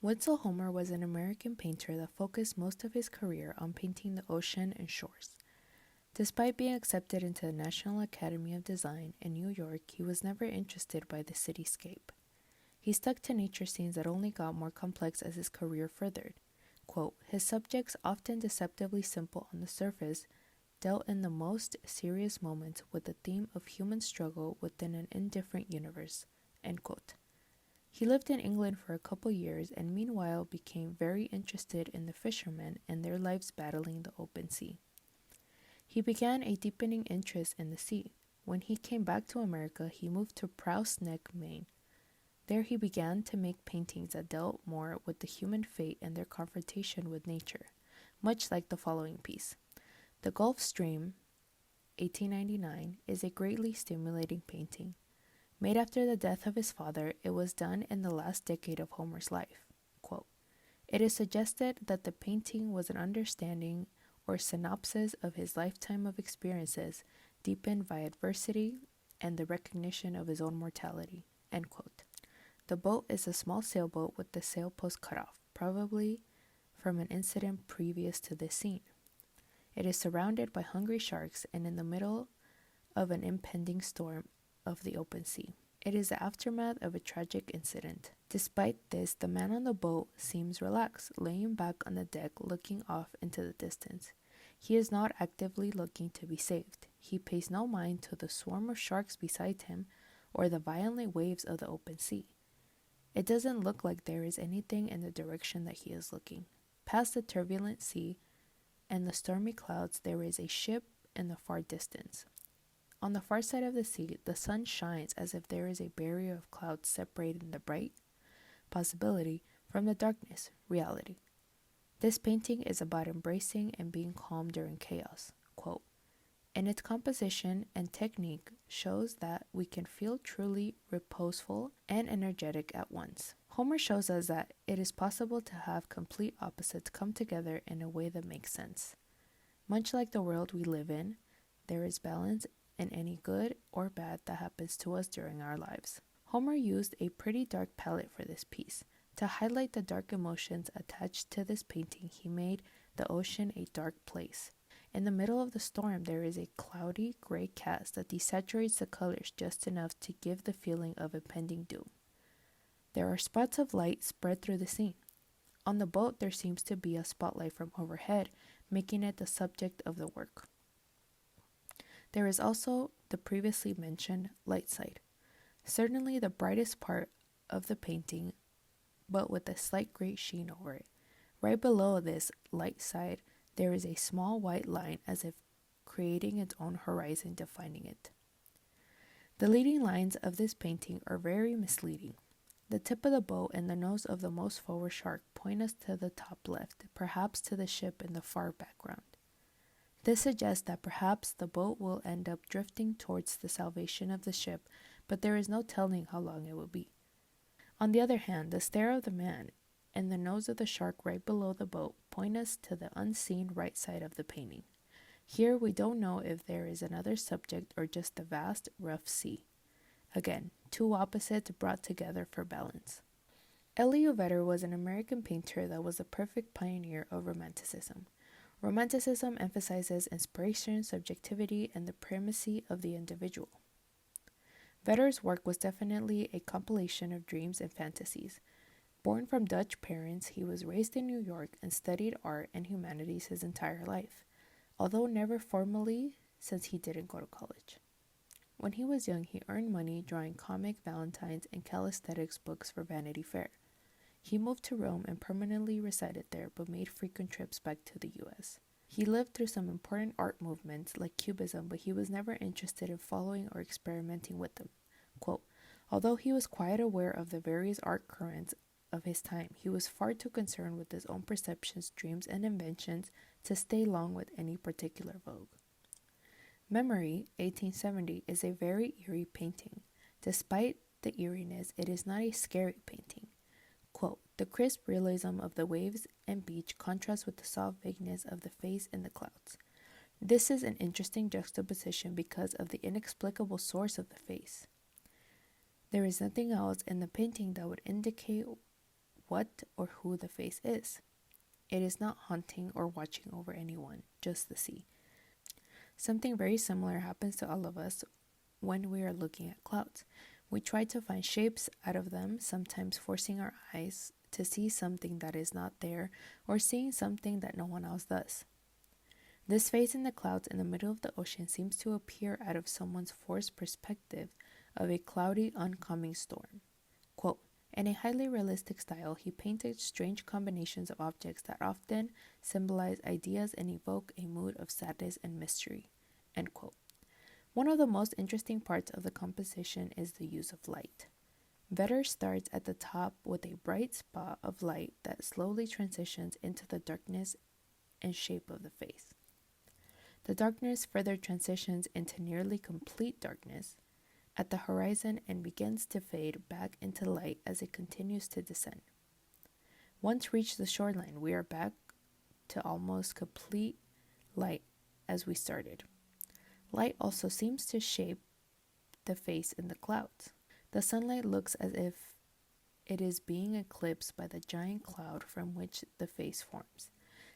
Wetzel Homer was an American painter that focused most of his career on painting the ocean and shores. Despite being accepted into the National Academy of Design in New York, he was never interested by the cityscape. He stuck to nature scenes that only got more complex as his career furthered. Quote, his subjects, often deceptively simple on the surface, dealt in the most serious moments with the theme of human struggle within an indifferent universe. End quote. He lived in England for a couple years and meanwhile became very interested in the fishermen and their lives battling the open sea. He began a deepening interest in the sea. When he came back to America, he moved to Prowse Neck, Maine. There he began to make paintings that dealt more with the human fate and their confrontation with nature, much like the following piece. The Gulf Stream, 1899, is a greatly stimulating painting. Made after the death of his father, it was done in the last decade of Homer's life. Quote, it is suggested that the painting was an understanding or synopsis of his lifetime of experiences deepened by adversity and the recognition of his own mortality. End quote. The boat is a small sailboat with the sailpost cut off, probably from an incident previous to this scene. It is surrounded by hungry sharks and in the middle of an impending storm of the open sea. It is the aftermath of a tragic incident. Despite this, the man on the boat seems relaxed, laying back on the deck looking off into the distance. He is not actively looking to be saved. He pays no mind to the swarm of sharks beside him or the violent waves of the open sea. It doesn't look like there is anything in the direction that he is looking. Past the turbulent sea and the stormy clouds, there is a ship in the far distance. On the far side of the sea, the sun shines as if there is a barrier of clouds separating the bright possibility from the darkness, reality. This painting is about embracing and being calm during chaos. Quote, in its composition and technique shows that we can feel truly reposeful and energetic at once. Homer shows us that it is possible to have complete opposites come together in a way that makes sense. Much like the world we live in, there is balance in any good or bad that happens to us during our lives. Homer used a pretty dark palette for this piece. To highlight the dark emotions attached to this painting, he made the ocean a dark place. In the middle of the storm, there is a cloudy gray cast that desaturates the colors just enough to give the feeling of impending doom. There are spots of light spread through the scene. On the boat, there seems to be a spotlight from overhead, making it the subject of the work. There is also the previously mentioned light side, certainly the brightest part of the painting, but with a slight gray sheen over it. Right below this light side, there is a small white line as if creating its own horizon, defining it. The leading lines of this painting are very misleading. The tip of the boat and the nose of the most forward shark point us to the top left, perhaps to the ship in the far background. This suggests that perhaps the boat will end up drifting towards the salvation of the ship, but there is no telling how long it will be. On the other hand, the stare of the man and the nose of the shark right below the boat point us to the unseen right side of the painting. Here we don't know if there is another subject or just the vast, rough sea. Again, two opposites brought together for balance. Elio Vedder was an American painter that was a perfect pioneer of Romanticism. Romanticism emphasizes inspiration, subjectivity, and the primacy of the individual. Vedder's work was definitely a compilation of dreams and fantasies. Born from Dutch parents, he was raised in New York and studied art and humanities his entire life, although never formally since he didn't go to college. When he was young, he earned money drawing comic valentines and calisthenics books for Vanity Fair. He moved to Rome and permanently resided there, but made frequent trips back to the U.S. He lived through some important art movements like Cubism, but he was never interested in following or experimenting with them. Quote, although he was quite aware of the various art currents of his time, he was far too concerned with his own perceptions, dreams, and inventions to stay long with any particular vogue. Memory, 1870, is a very eerie painting. Despite the eeriness, it is not a scary painting. Quote, the crisp realism of the waves and beach contrasts with the soft vagueness of the face in the clouds. This is an interesting juxtaposition because of the inexplicable source of the face. There is nothing else in the painting that would indicate what or who the face is. It is not hunting or watching over anyone, just the sea. Something very similar happens to all of us when we are looking at clouds. We try to find shapes out of them, sometimes forcing our eyes to see something that is not there or seeing something that no one else does. This face in the clouds in the middle of the ocean seems to appear out of someone's forced perspective of a cloudy, oncoming storm. Quote, in a highly realistic style, he painted strange combinations of objects that often symbolize ideas and evoke a mood of sadness and mystery. End quote. One of the most interesting parts of the composition is the use of light. Vedder starts at the top with a bright spot of light that slowly transitions into the darkness and shape of the face. The darkness further transitions into nearly complete darkness at the horizon and begins to fade back into light as it continues to descend. Once reached the shoreline, we are back to almost complete light as we started. Light also seems to shape the face in the clouds. The sunlight looks as if it is being eclipsed by the giant cloud from which the face forms,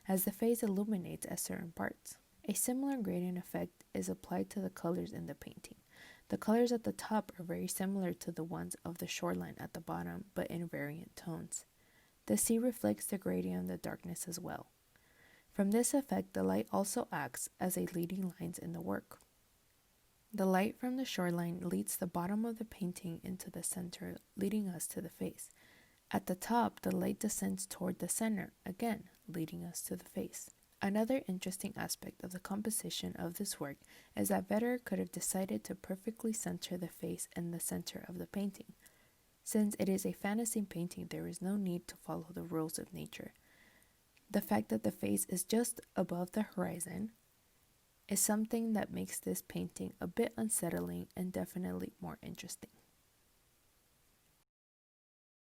as the face illuminates at certain parts. A similar gradient effect is applied to the colors in the painting. The colors at the top are very similar to the ones of the shoreline at the bottom, but in variant tones. The sea reflects the gradient of the darkness as well. From this effect, the light also acts as a leading lines in the work. The light from the shoreline leads the bottom of the painting into the center, leading us to the face. At the top, the light descends toward the center, again, leading us to the face. Another interesting aspect of the composition of this work is that Vedder could have decided to perfectly center the face in the center of the painting. Since it is a fantasy painting, there is no need to follow the rules of nature. The fact that the face is just above the horizon is something that makes this painting a bit unsettling and definitely more interesting.